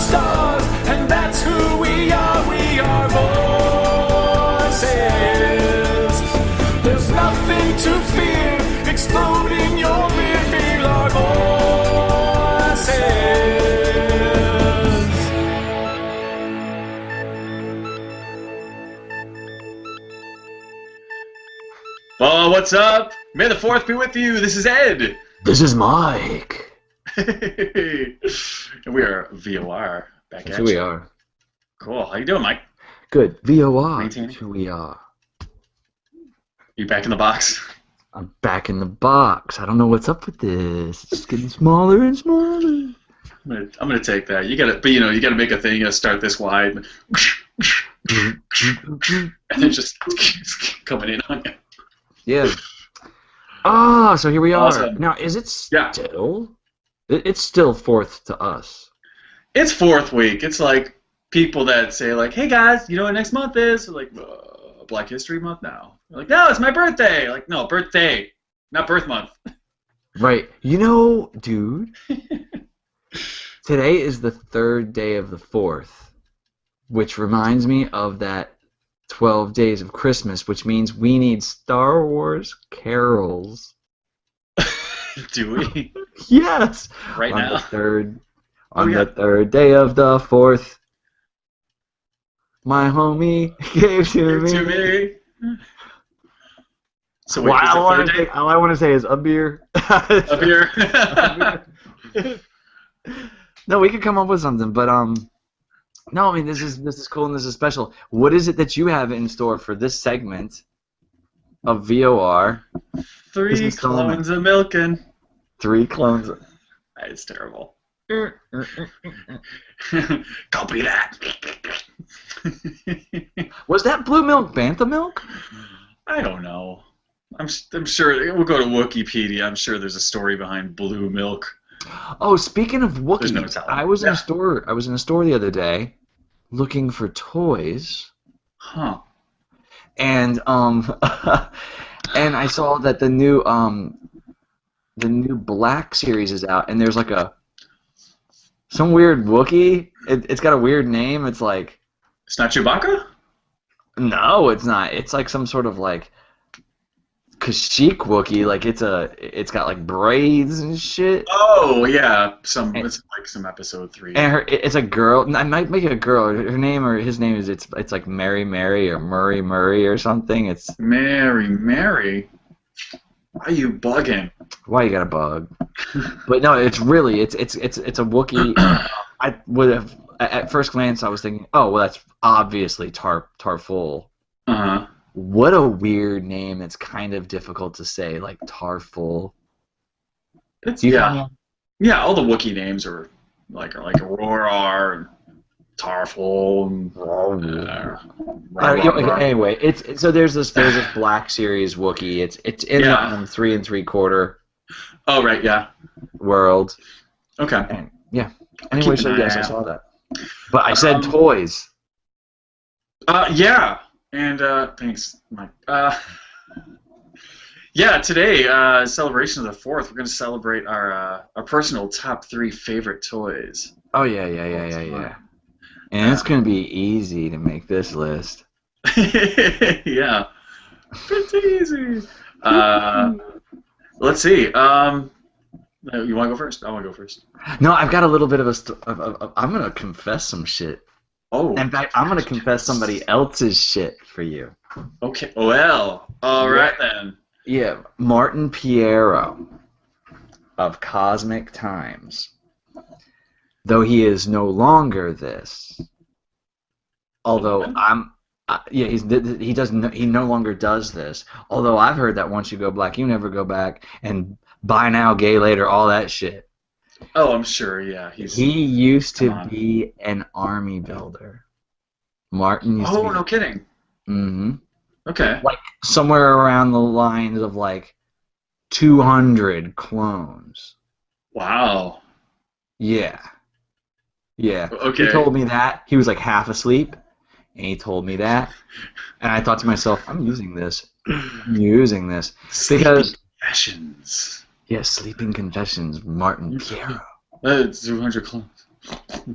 stars, and that's who we are. We are voices. There's nothing to fear. Explode in your rear. Feel our voices. Well, what's up? May the 4th be with you. This is Ed. This is Mike. And we are VOR back That's at who we you. are. Cool. How you doing, Mike? Good. VOR. Maintaining. That's who we are. You back in the box? I'm back in the box. I don't know what's up with this. It's just getting smaller and smaller. I'm gonna take that. You gotta, but you gotta make a thing. You gotta start this wide, and then just keeps coming in on you. Yeah. Ah, so here we are. Awesome. Now, is it Yeah. still? It's still 4th to us. It's 4th week. It's like people that say like, "Hey guys, you know what next month is?" They're like, Black History Month now. They're like, "No, it's my birthday." Like, no, birthday, not birth month. Right. You know, dude, today is the 3rd day of the 4th, which reminds me of that 12 Days of Christmas, which means we need Star Wars carols. Do we? Yes. Right now? On the third day of the 4th, my homie gave to me. To me. So wait, Well, is it third day? all I want to say is a beer. Up here. No, we could come up with something, but no, I mean this is cool and this is special. What is it that you have in store for this segment of VOR? 3 clones of milking. 3 clones. It's terrible. Copy that. Was that blue milk Bantha milk? I don't know. I'm sure we'll go to Wikipedia. I'm sure there's a story behind blue milk. Oh, speaking of There's no Wookiees, telling. I was in Yeah. a store. I was in a store the other day, looking for toys, Huh. and and I saw that the new Black series is out, and there's like some weird Wookiee. It's got a weird name. It's like It's not Chewbacca? no, it's not. It's like some sort of like Kashyyyk Wookiee. Like it's got like braids and shit. Oh yeah, it's like some episode 3. And it's a girl. I might make it a girl. Her name or his name is it's like Mary or Murray or something. It's Mary. Why are you bugging? why you got a bug. But no, it's really it's a Wookiee. I would have at first glance I was thinking, oh well, that's obviously Tarful. Uh-huh. What a weird name. It's kind of difficult to say, like Tarful. It's, Do you yeah. find that? Yeah, all the Wookiee names are like Aurora and Tarful and Anyway, so there's this Black Series Wookiee. It's in the 3 3/4 Oh right, yeah. world. Okay. And, yeah. Anyway, Keep so an yes, eye I out. saw that. But I said toys. Yeah. And thanks, Mike. Yeah, today, celebration of the 4th, we're going to celebrate our personal top 3 favorite toys. Oh yeah. And it's gonna be easy to make this list. Yeah, pretty easy. Let's see. You want to go first? I want to go first. No, I've got a little bit of I'm gonna confess some shit. Oh. In fact, I'm gonna confess somebody else's shit for you. Okay. Well, all right then. Yeah, Martin Piero of Cosmic Times. Though he is no longer this. Although he no longer does this. Although I've heard that once you go black, you never go back, and buy now, gay later, all that shit. Oh, I'm sure. Yeah, He used to be an army builder. Martin used to be. Oh, no kidding. Mm-hmm. Okay. Like somewhere around the lines of like 200 clones. Wow. Yeah. Yeah. Okay. He told me that. He was like half asleep, and he told me that. And I thought to myself, I'm using this. Because... Confessions. Yes, Sleeping Confessions, Martin Piero. 200 clones.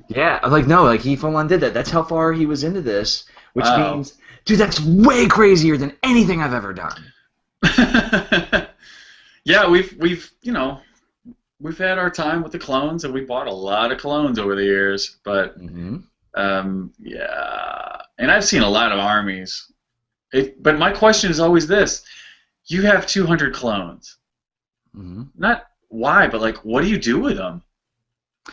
Yeah, like no, like he full on did that. That's how far he was into this, which Wow. means, dude, that's way crazier than anything I've ever done. Yeah, we've we've had our time with the clones, and we bought a lot of clones over the years. But Mm-hmm. yeah, and I've seen a lot of armies. But my question is always this: you have 200 clones. Mm-hmm. Not why, but like, what do you do with them?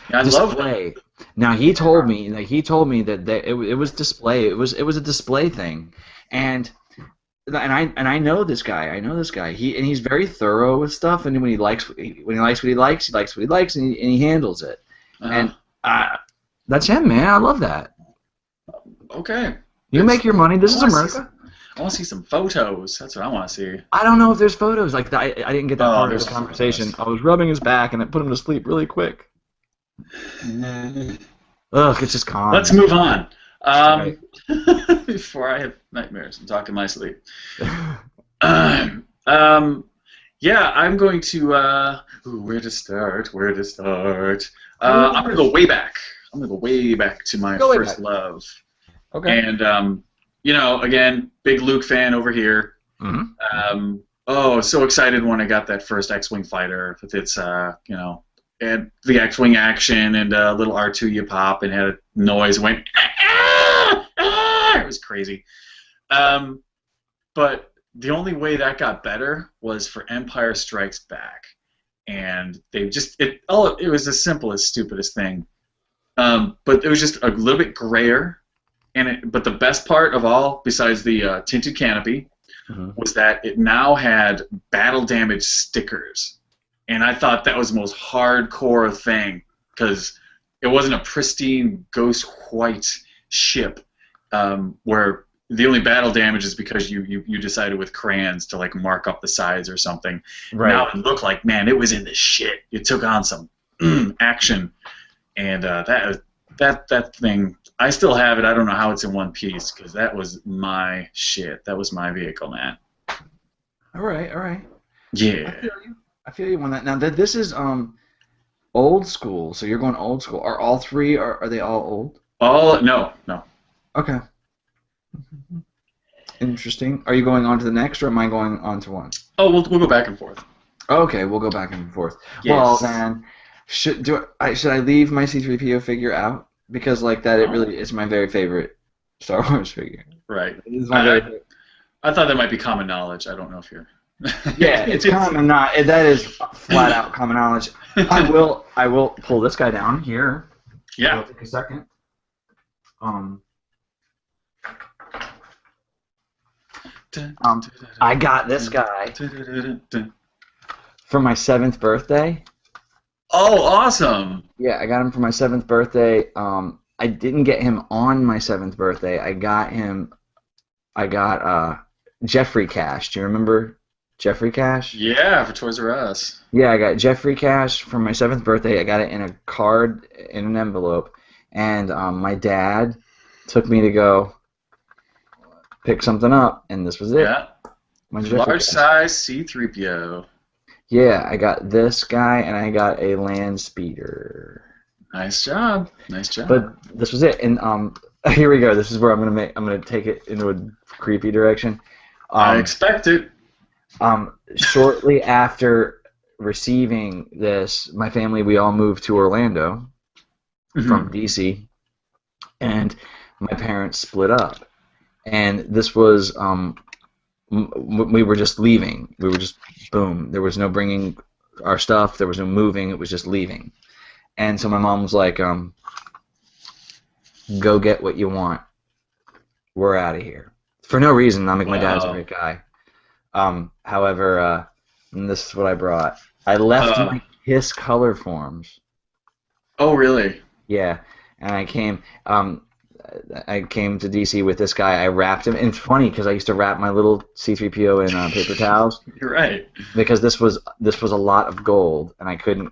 I love them. Display. Now he told me, that it was display. It was a display thing, and I know this guy. He's very thorough with stuff, and when he likes what he likes, and he handles it. And that's him, man. I love that. Okay. You make your money. This is America. I want to see some photos. That's what I want to see. I don't know if there's photos. Like I didn't get that part of there's the conversation. photos. I was rubbing his back, and it put him to sleep really quick. Ugh, it's just calm. Let's move on. Right. Before I have nightmares and talk in my sleep. Yeah, I'm going to. Where to start? I'm going to go way back. To my first love. Okay. And again, big Luke fan over here. Mm-hmm. So excited when I got that first X-wing fighter with its and the X-wing action and a little R2 you pop and had a noise went. It was crazy. But the only way that got better was for Empire Strikes Back, and they just it was the simplest, stupidest thing. But it was just a little bit grayer, but the best part of all, besides the tinted canopy, was that it now had battle damage stickers. And I thought that was the most hardcore thing, because it wasn't a pristine ghost white ship where the only battle damage is because you decided with crayons to like mark up the sides or something. Right. Now it looked like, man, it was in the shit. It took on some action, and that thing, I still have it. I don't know how it's in one piece, because that was my shit. That was my vehicle, man. All right. Yeah. I feel you on that. Now that this is old school, so you're going old school. Are all three? Are they all old? No. Okay. Interesting. Are you going on to the next, or am I going on to one? Oh, we'll go back and forth. Okay, we'll go back and forth. Yes. Well then, should I leave my C-3PO figure out, because like that it really is my very favorite Star Wars figure. Right. It is my very favorite. I thought that might be common knowledge. I don't know if you're. Yeah, it's common. That is flat out common knowledge. I will pull this guy down here. Yeah. It'll take a second. I got this guy for my 7th birthday. Oh, awesome! Yeah, I got him for my 7th birthday. I didn't get him on my 7th birthday. I got Jeffrey Cash. Do you remember Jeffrey Cash? Yeah, for Toys R Us. Yeah, I got Jeffrey Cash for my 7th birthday. I got it in a card in an envelope, and my dad took me to go pick something up, and this was it. Yeah. Large size C-3PO. Yeah, I got this guy, and I got a land speeder. Nice job. But this was it, and here we go. This is where I'm gonna take it into a creepy direction. I expect it. Shortly after receiving this, my family, we all moved to Orlando from DC, and my parents split up. And this was, we were just leaving. We were just, boom. There was no bringing our stuff. There was no moving. It was just leaving. And so my mom was like, go get what you want. We're out of here. For no reason. I'm like, my dad's a great guy. However, and this is what I brought. I left my Kiss color forms. Oh, really? Yeah. And I came to DC with this guy. I wrapped him. And it's funny because I used to wrap my little C-3PO in paper towels. You're right. Because this was a lot of gold, and I could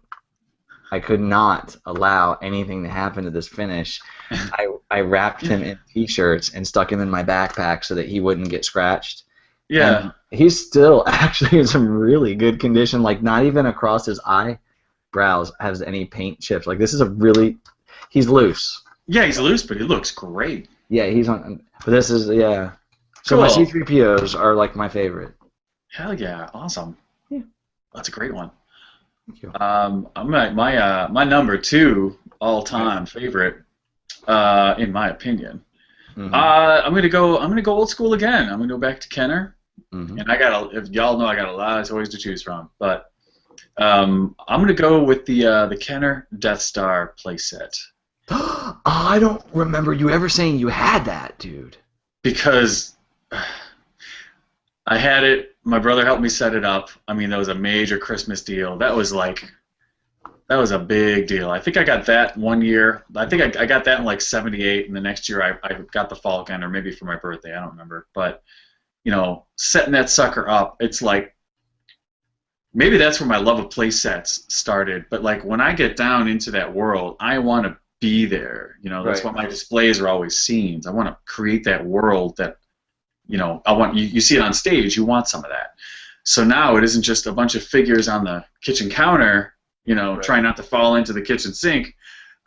not allow anything to happen to this finish. I wrapped him in T-shirts and stuck him in my backpack so that he wouldn't get scratched. Yeah. And he's still actually in some really good condition. Like, not even across his eyebrows has any paint chips. Like, this is He's loose. Yeah, he's loose, but he looks great. Yeah, he's on. But this is So my Cool. C-3POs are like my favorite. Hell yeah, awesome. Yeah. That's a great one. Thank you. My number 2 all-time favorite, in my opinion. Mhm. I'm gonna go old school again. I'm gonna go back to Kenner, Mhm. and if y'all know, I got a lot of toys to choose from. But I'm gonna go with the Kenner Death Star playset I don't remember you ever saying you had that, dude. because I had it. My brother helped me set it up. I mean, that was a major Christmas deal. That was a big deal. I think I got that one year. I think I got that in like '78, and the next year I got the Falcon, or maybe for my birthday. I don't remember. But, setting that sucker up, it's like, maybe that's where my love of play sets started. But like when I get down into that world, I want to be there. That's Right. what my displays are always scenes. I want to create that world that, I want you see it on stage, you want some of that. So now it isn't just a bunch of figures on the kitchen counter, Right. trying not to fall into the kitchen sink,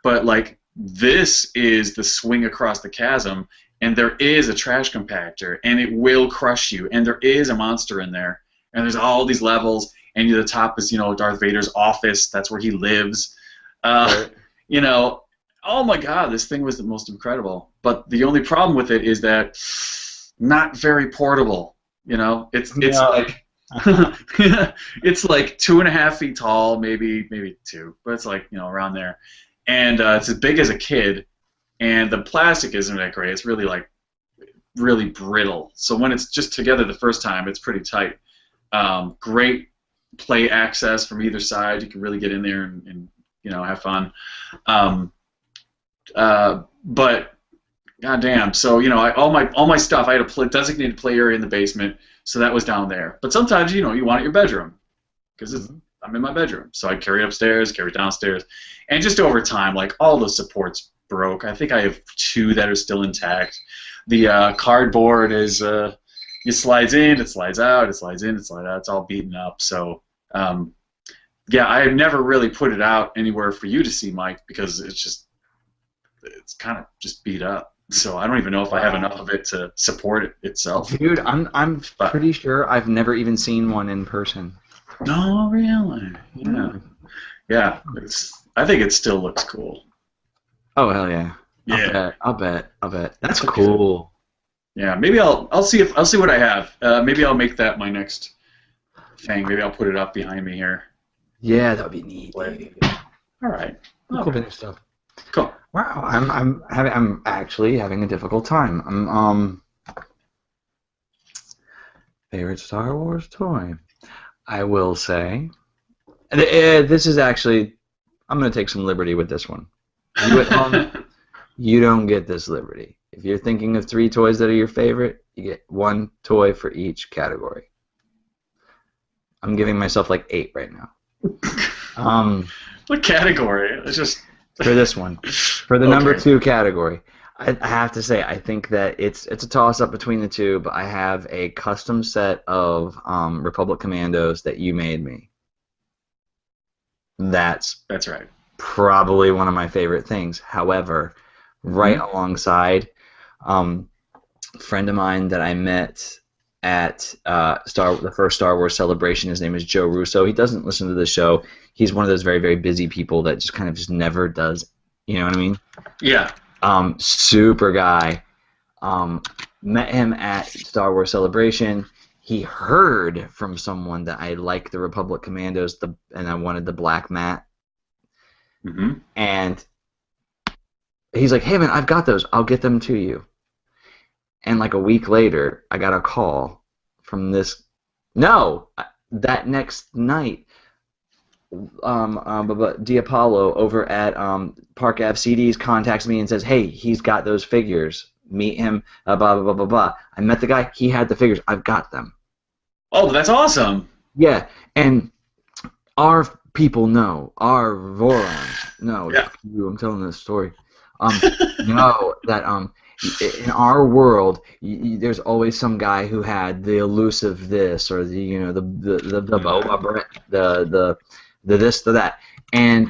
but like this is the swing across the chasm, and there is a trash compactor, and it will crush you, and there is a monster in there, and there's all these levels, and the top is, Darth Vader's office, that's where he lives. Right. Oh my God, this thing was the most incredible. But the only problem with it is that not very portable. It's No. like it's like 2.5 feet tall, maybe 2, but it's like around there, and it's as big as a kid, and the plastic isn't that great. It's really brittle. So when it's just together the first time, it's pretty tight. Great play access from either side. You can really get in there and have fun. But goddamn, so all my stuff, I had a designated play area in the basement, so that was down there. But sometimes you want it in your bedroom because I'm in my bedroom, so I carry it upstairs, carry it downstairs, and just over time, like all the supports broke. I think I have 2 that are still intact. The cardboard is it slides in, it slides out, it slides in, it slides out. It's all beaten up. So yeah, I have never really put it out anywhere for you to see, Mike, because it's kind of just beat up. So I don't even know if I have enough of it to support it itself. Dude, I'm pretty sure I've never even seen one in person. No, really? Yeah. Yeah. I think it still looks cool. Oh hell yeah. Yeah. I'll bet. That's Okay. cool. Yeah. Maybe I'll see what I have. Maybe I'll make that my next thing. Maybe I'll put it up behind me here. Yeah, that would be neat. Play. All right. Cool Okay. vintage stuff. Cool. Wow, I'm actually having a difficult time. Favorite Star Wars toy? I will say, this is actually, I'm gonna take some liberty with this one. You at home, you don't get this liberty. If you're thinking of 3 toys that are your favorite, you get 1 toy for each category. I'm giving myself like 8 right now. What category? It's just For this one, for the number 2 category, I have to say I think that it's a toss-up between the 2, but I have a custom set of Republic Commandos that you made me. That's right. probably one of my favorite things. However, right alongside, a friend of mine that I met at the first Star Wars celebration, his name is Joe Russo. He doesn't listen to the show. He's one of those very, very busy people that just kind of just never does. You know what I mean? Yeah. Super guy. Met him at Star Wars Celebration. He heard from someone that I like the Republic Commandos, and I wanted the black mat. Mm-hmm. And he's like, "Hey man, I've got those. I'll get them to you." And like a week later, I got a call from this. No, that next night, Diapollo over at Park Ave CDs contacts me and says, "Hey, he's got those figures. Meet him." Blah blah blah blah blah. I met the guy. He had the figures. I've got them. Oh, that's awesome. Yeah, and our people know, our Vorons know. Yeah. I'm telling this story. Know that in our world, there's always some guy who had the elusive this or the Boba Brett, the this, the that, and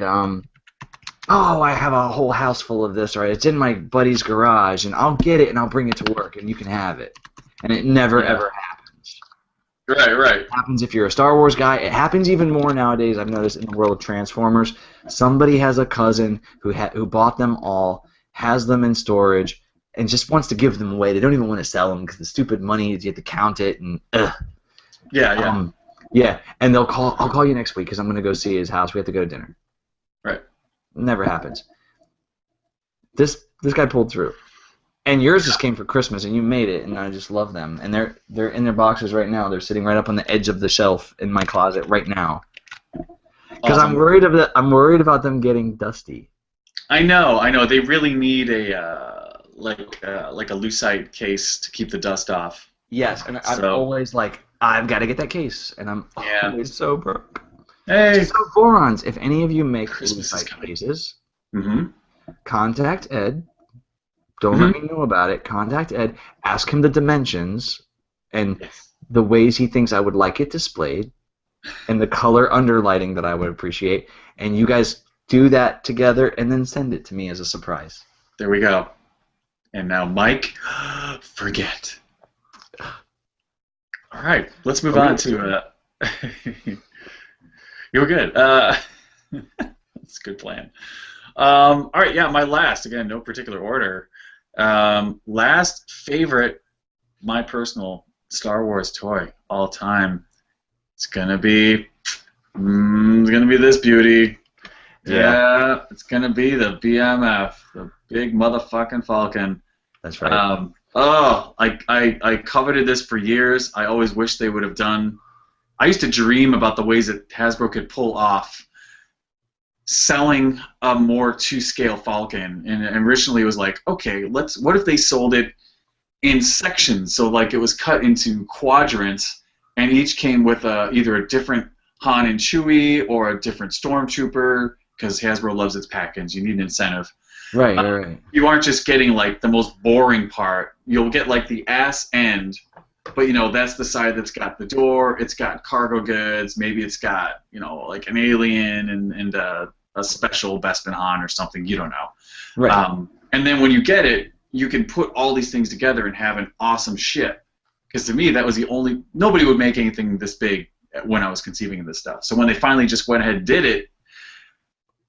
oh, I have a whole house full of this, or it's in my buddy's garage, and I'll get it and I'll bring it to work, and you can have it. And it never ever happens. Right. It happens if you're a Star Wars guy. It happens even more nowadays. I've noticed in the world of Transformers. Somebody has a cousin who bought them all, has them in storage, and just wants to give them away. They don't even want to sell them because the stupid money is you have to count it and yeah, and they'll call. I'll call you next week because I'm gonna go see his house. We have to go to dinner. Right. Never happens. This guy pulled through. And yours just came for Christmas, and you made it, and I just love them. And they're in their boxes right now. They're sitting right up on the edge of the shelf in my closet right now. Because Awesome. I'm worried about them getting dusty. I know. They really need a like a lucite case to keep the dust off. Yes, and I'm So- always like, I've got to get that case, and I'm always so broke. Hey. So morons, if any of you make Christmas is lucite coming. cases, Mm-hmm. contact Ed. Don't let me know about it. Contact Ed. Ask him the dimensions and Yes. the ways he thinks I would like it displayed and the color underlighting that I would appreciate. And you guys do that together and then send it to me as a surprise. There we go. And now, Mike, forget. All right, let's move on to. You were good. That's a good plan. All right, yeah, my last, again, no particular order. Last favorite, my personal Star Wars toy all time. It's gonna be this beauty. Yeah, it's gonna be the BMF, the big motherfucking Falcon. That's right. I coveted this for years. I always wished they would have done. I used to dream about the ways that Hasbro could pull off selling a more to-scale Falcon, and originally it was like, okay, what if they sold it in sections, so like it was cut into quadrants, and each came with either a different Han and Chewie or a different Stormtrooper, because Hasbro loves its package. You need an incentive. Right. You aren't just getting like the most boring part. You'll get like the ass end, but that's the side that's got the door. It's got cargo goods. Maybe it's got like an alien and a special Bespin Han or something. You don't know. Right. And then when you get it, you can put all these things together and have an awesome ship. Because to me, that was nobody would make anything this big when I was conceiving of this stuff. So when they finally just went ahead and did it,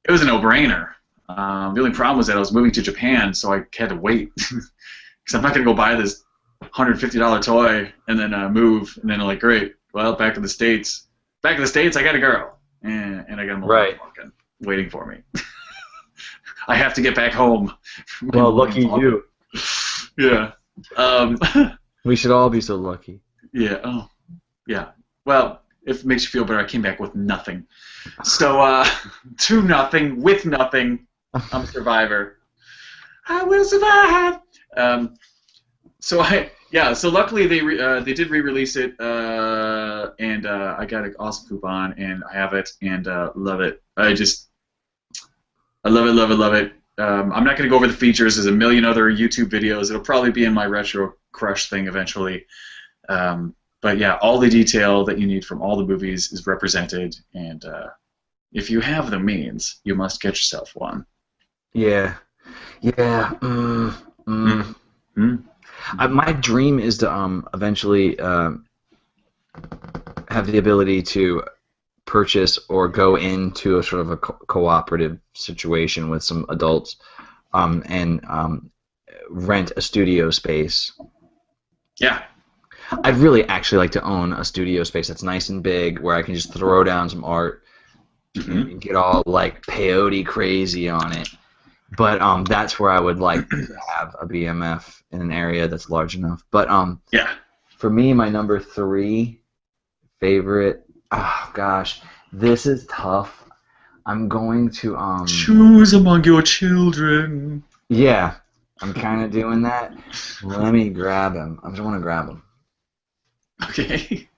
it was a no-brainer. The only problem was that I was moving to Japan, so I had to wait. Because I'm not going to go buy this $150 toy and then move, and then like, great, well, back in the States, I got a girl. And I got a Right. Falcon waiting for me. I have to get back home. Well, lucky you. Yeah. We should all be so lucky. Yeah. Oh. Yeah. Well, if it makes you feel better, I came back with nothing. So, to nothing, with nothing, I'm a survivor. I will survive. So luckily they did re-release it, and I got an awesome coupon, and I have it, and love it. I love it. I'm not going to go over the features. There's a million other YouTube videos. It'll probably be in my Retro Crush thing eventually. But yeah, all the detail that you need from all the movies is represented, and if you have the means, you must get yourself one. Yeah. My dream is to eventually have the ability to purchase or go into a sort of a cooperative situation with some adults and rent a studio space. Yeah. I'd really actually like to own a studio space that's nice and big where I can just throw down some art and get all like peyote crazy on it. But that's where I would like to have a BMF in an area that's large enough. But Yeah. for me, my number 3 favorite. Oh gosh, this is tough. I'm going to Choose among your children. Yeah, I'm kind of doing that. Let me grab him. I just want to grab him. Okay.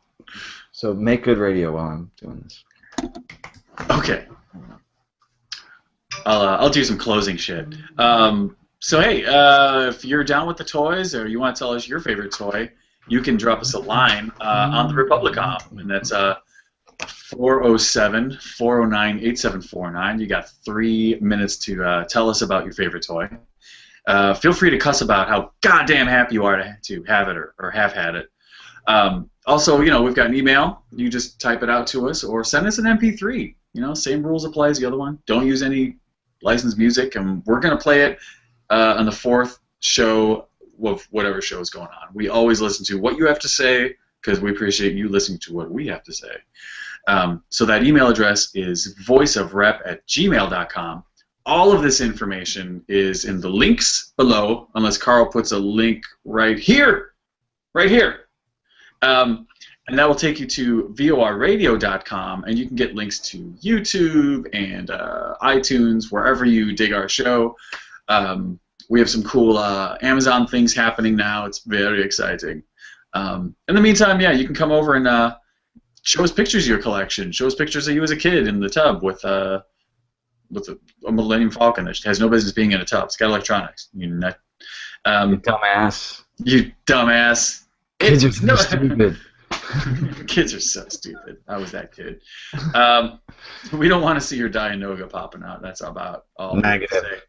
So make good radio while I'm doing this. Okay. I'll do some closing shit. So hey, if you're down with the toys or you want to tell us your favorite toy, you can drop us a line on the Republicom, and that's 407-409-8749. You got 3 minutes to tell us about your favorite toy. Feel free to cuss about how goddamn happy you are to have it or have had it. Also, we've got an email. You just type it out to us or send us an MP3. Same rules apply as the other one. Don't use any licensed music, and we're going to play it on the 4th show of whatever show is going on. We always listen to what you have to say because we appreciate you listening to what we have to say. So that email address is voiceofrep@gmail.com. All of this information is in the links below, unless Carl puts a link right here. And that will take you to vorradio.com, and you can get links to YouTube and iTunes, wherever you dig our show. We have some cool Amazon things happening now. It's very exciting. In the meantime, you can come over and show us pictures of your collection. Show us pictures of you as a kid in the tub with a Millennium Falcon that has no business being in a tub. It's got electronics. You nut. You dumbass. You dumbass. Kids are so stupid. Kids are so stupid. I was that kid. We don't want to see your Dianoga popping out. That's about all. Negative. Say.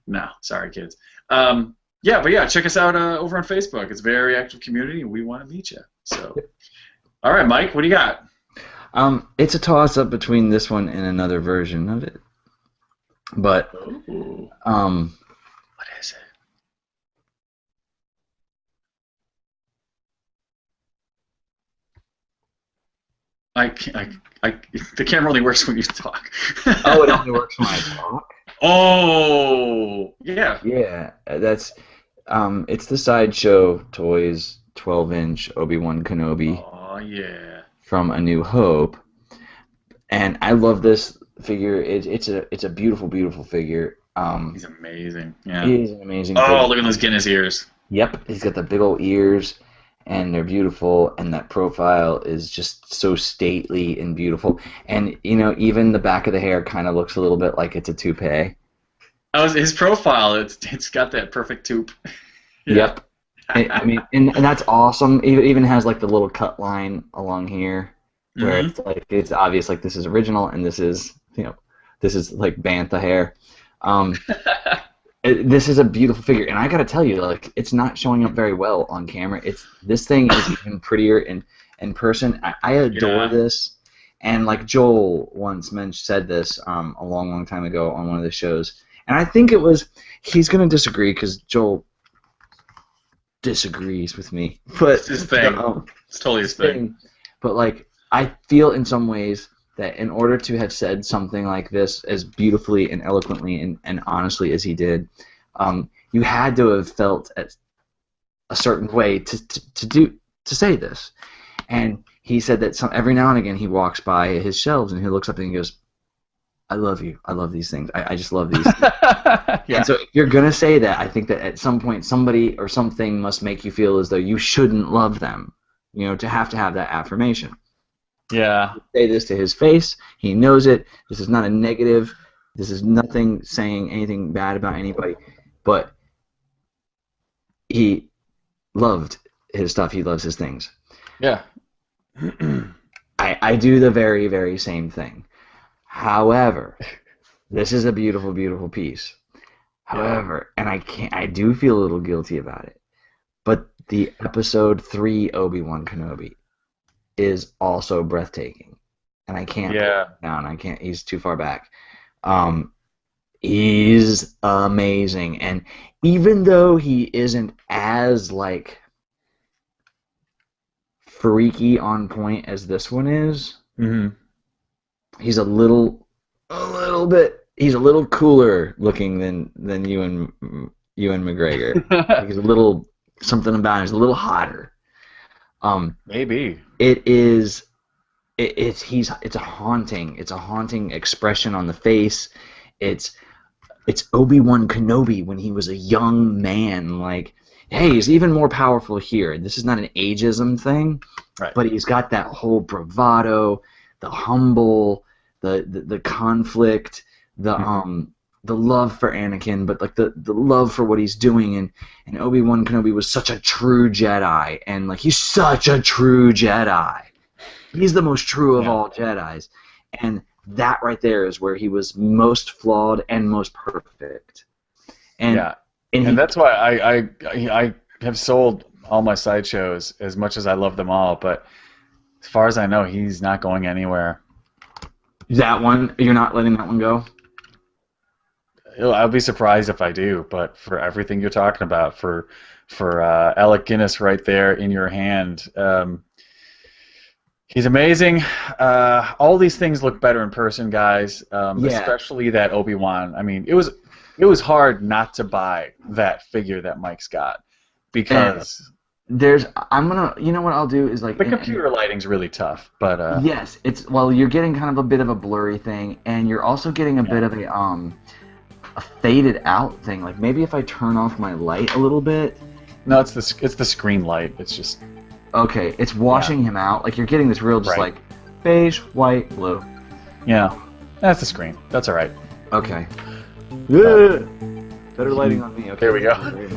No, sorry, kids. Check us out over on Facebook. It's a very active community, and we want to meet you. So, all right, Mike, what do you got? It's a toss-up between this one and another version of it. But, what is it? The camera only works when you talk. Oh, it only works when I talk? Oh, yeah. Yeah, that's, it's the Sideshow Toys 12-inch Obi-Wan Kenobi. Oh, yeah. From A New Hope. And I love this figure. It's a beautiful, beautiful figure. He's amazing. Yeah. He is an amazing figure. figure. Look at those Guinness ears. Yep, he's got the big old ears, and they're beautiful, and that profile is just so stately and beautiful. And, even the back of the hair kind of looks a little bit like it's a toupee. Oh, his profile, it's got that perfect toupe. Yeah. Yep. And that's awesome. It even has, like, the little cut line along here where it's like, it's obvious, like, this is original, and this is, this is, like, bantha hair. This is a beautiful figure, and I gotta tell you, like, it's not showing up very well on camera. This thing is even prettier in person. I adore this, and like Joel once said this a long, long time ago on one of the shows, and I think he's gonna disagree because Joel disagrees with me. But it's his thing. It's totally his thing. But like, I feel in some ways that in order to have said something like this as beautifully and eloquently and honestly as he did, you had to have felt a certain way to say this. And he said that every now and again he walks by his shelves and he looks up and he goes, "I love you. I love these things. I just love these things." Yeah. And so if you're gonna say that, I think that at some point somebody or something must make you feel as though you shouldn't love them. To have that affirmation. Yeah. Say this to his face. He knows it. This is not a negative. This is nothing saying anything bad about anybody. But he loved his stuff. He loves his things. Yeah. I do the very, very same thing. However, this is a beautiful, beautiful piece. However, and I do feel a little guilty about it. But the Episode 3 Obi-Wan Kenobi is also breathtaking, and I can't put him down. I can't. He's too far back. He's amazing, and even though he isn't as like freaky on point as this one is, he's a little bit. He's a little cooler looking than Ewan McGregor. He's a little something about him. He's a little hotter. Maybe. It's a haunting expression on the face. It's Obi-Wan Kenobi when he was a young man. Like, hey, he's even more powerful here. This is not an ageism thing, right? But he's got that whole bravado, the humble, the conflict, the love for Anakin, but like the love for what he's doing, and Obi-Wan Kenobi was such a true Jedi, and like he's such a true Jedi, He's the most true of Yeah. all Jedis, and that right there is where he was most flawed and most perfect. And yeah, and and that's why I have sold all my sideshows as much as I love them all, but as far as I know, he's not going anywhere. that one, you're not letting that one go. I'll be surprised if I do, but for everything you're talking about, for Alec Guinness right there in your hand, he's amazing. All these things look better in person, guys. Yeah. Especially that Obi-Wan. I mean, it was hard not to buy that figure that Mike's got because I'm gonna, you know what I'll do is like the computer lighting's really tough. But yes, you're getting kind of a bit of a blurry thing, and you're also getting a bit of a faded out thing. Like maybe if I turn off my light a little bit. no, it's the screen light. It's just Okay, it's washing him out. Like you're getting this real just Right. like beige, white, blue. yeah, that's the screen. That's all right. Okay. Yeah. Better lighting on me. Okay. There we go. Thank you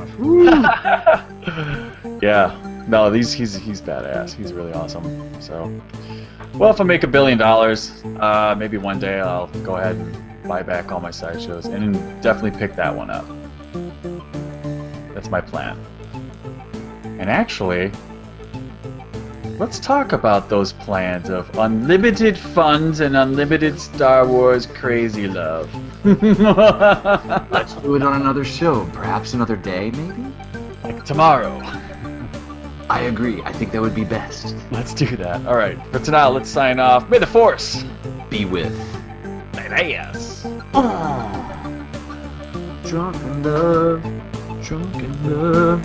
very much. Yeah. No, he's badass. He's really awesome. So, well, if I make $1 billion, maybe one day I'll go ahead and buy back all my sideshows and definitely pick that one up. That's my plan. And actually, let's talk about those plans of unlimited funds and unlimited Star Wars crazy love. Let's do it on another show. Perhaps another day, maybe? Like tomorrow. I agree. I think that would be best. Let's do that. All right. For tonight, let's sign off. May the Force Be with. Yes. Drunk in love. Drunk in love.